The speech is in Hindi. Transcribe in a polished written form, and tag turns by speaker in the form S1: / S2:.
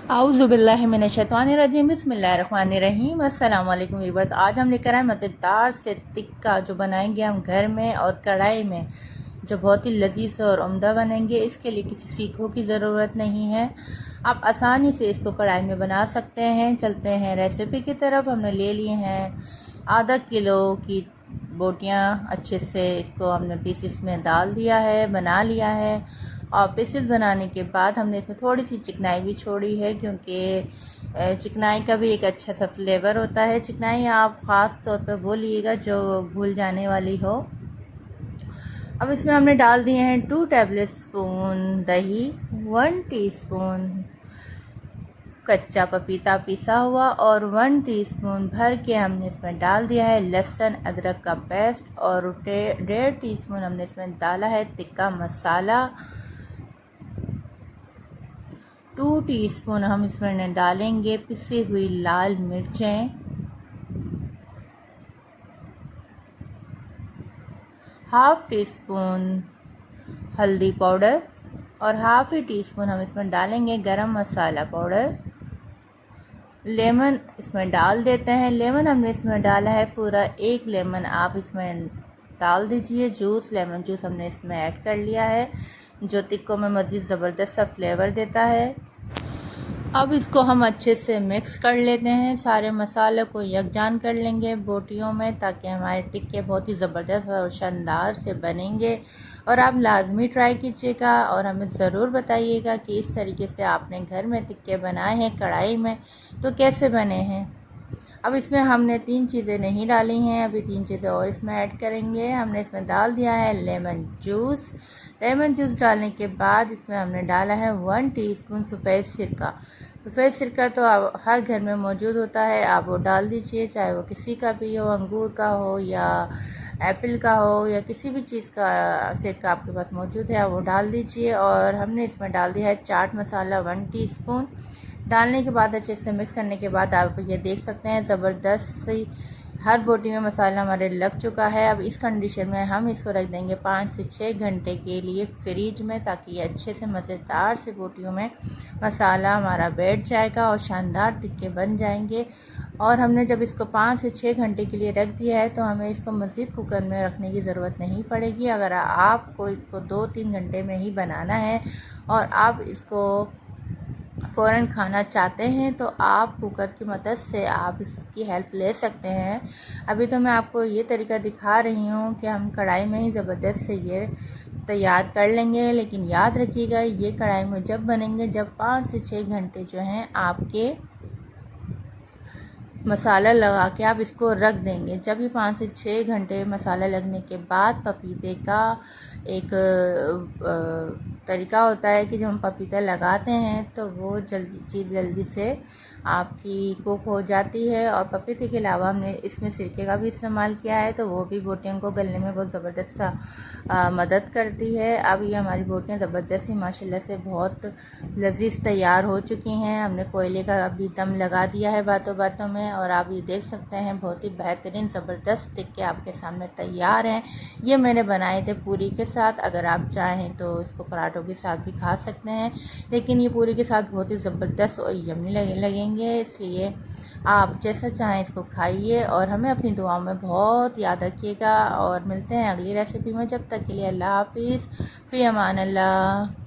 S1: आऊज़ुबिल्लाहिमिनश्शैतानिर्रजीम बिस्मिल्लाहिर्रहमानिर्रहीम। अस्सलाम वालेकुम वीवर्स। आज हम लेकर आए मज़ेदार से टिक्का जो बनाएंगे हम घर में और कढ़ाई में, जो बहुत ही लजीज और उम्दा बनेंगे। इसके लिए किसी सीखों की ज़रूरत नहीं है, आप आसानी से इसको कढ़ाई में बना सकते हैं। चलते हैं रेसिपी की तरफ। हमने ले लिए हैं आधा किलो की बोटियाँ। अच्छे से इसको हमने पीसेस में डाल दिया है, बना लिया है। और पीसेस बनाने के बाद हमने इसमें थोड़ी सी चिकनाई भी छोड़ी है, क्योंकि चिकनाई का भी एक अच्छा सा फ्लेवर होता है। चिकनाई आप ख़ास तौर पर वो लीजिएगा जो घुल जाने वाली हो। अब इसमें हमने डाल दिए हैं 2 टेबल स्पून दही, 1 टीस्पून कच्चा पपीता पिसा हुआ और 1 टीस्पून भर के हमने इसमें डाल दिया है लहसुन अदरक का पेस्ट, और 1.5 टीस्पून हमने इसमें डाला है टिक्का मसाला। 2 टीस्पून हम इसमें डालेंगे पिसी हुई लाल मिर्चें, हाफ टी स्पून हल्दी पाउडर, और हाफ ही टीस्पून हम इसमें डालेंगे गरम मसाला पाउडर। लेमन इसमें डाल देते हैं। लेमन हमने इसमें डाला है पूरा 1 लेमन आप इसमें डाल दीजिए। जूस, लेमन जूस हमने इसमें ऐड कर लिया है, जो टिक्कों में मज़ीद ज़बरदस्त सा फ्लेवर देता है। अब इसको हम अच्छे से मिक्स कर लेते हैं। सारे मसाले को यकजान कर लेंगे बोटियों में, ताकि हमारे टिक्के बहुत ही ज़बरदस्त और शानदार से बनेंगे। और आप लाजमी ट्राई कीजिएगा और हमें ज़रूर बताइएगा कि इस तरीके से आपने घर में टिक्के बनाए हैं कढ़ाई में तो कैसे बने हैं। अब इसमें हमने 3 चीज़ें नहीं डाली हैं, अभी 3 चीज़ें और इसमें ऐड करेंगे। हमने इसमें डाल दिया है लेमन जूस। लेमन जूस डालने के बाद इसमें हमने डाला है 1 टीस्पून सफ़ेद सिरका। सफ़ेद सिरका तो हर घर में मौजूद होता है, आप वो डाल दीजिए, चाहे वो किसी का भी हो, अंगूर का हो या एप्पल का हो या किसी भी चीज़ का सिरका आपके पास मौजूद है, आप वो डाल दीजिए। और हमने इसमें डाल दिया है चाट मसाला 1 टीस्पून। डालने के बाद अच्छे से मिक्स करने के बाद आप ये देख सकते हैं ज़बरदस्त सी हर बोटी में मसाला हमारे लग चुका है। अब इस कंडीशन में हम इसको रख देंगे 5 से 6 घंटे के लिए फ्रिज में, ताकि ये अच्छे से मज़ेदार से बोटियों में मसाला हमारा बैठ जाएगा और शानदार टिक्के बन जाएंगे। और हमने जब इसको 5 से 6 घंटे के लिए रख दिया है तो हमें इसको मज़ीद कुकर में रखने की ज़रूरत नहीं पड़ेगी। अगर आपको इसको 2-3 घंटे में ही बनाना है और आप इसको फ़ौरन खाना चाहते हैं तो आप कुकर की मदद से आप इसकी हेल्प ले सकते हैं। अभी तो मैं आपको ये तरीका दिखा रही हूँ कि हम कढ़ाई में ही ज़बरदस्त से ये तैयार कर लेंगे, लेकिन याद रखिएगा ये कढ़ाई में जब बनेंगे जब 5 से 6 घंटे जो हैं आपके मसाला लगा के आप इसको रख देंगे। जब ये 5 से 6 घंटे मसाला लगने के बाद पपीते का एक तरीका होता है कि जब हम पपीता लगाते हैं तो वो जल्दी से आपकी कुक हो जाती है। और पपीते के अलावा हमने इसमें सिरके का भी इस्तेमाल किया है, तो वो भी बोटियों को गलने में बहुत ज़बरदस्त सा मदद करती है। अब ये हमारी बोटियाँ ज़बरदस्त ही माशाल्लाह से बहुत लजीज तैयार हो चुकी हैं। हमने कोयले का अभी दम लगा दिया है बातों बातों में, और आप ये देख सकते हैं बहुत ही बेहतरीन ज़बरदस्त टिक्के आपके सामने तैयार हैं। ये मैंने बनाए थे पूरी के साथ, अगर आप चाहें तो इसको पराठों के साथ भी खा सकते हैं, लेकिन ये पूरी के साथ बहुत ही ज़बरदस्त और यम्मी लगेंगे। इसलिए आप जैसा चाहें इसको खाइए और हमें अपनी दुआओं में बहुत याद रखिएगा। और मिलते हैं अगली रेसिपी में, जब तक के लिए अल्लाह हाफिज़, फ़ी अमान अल्लाह।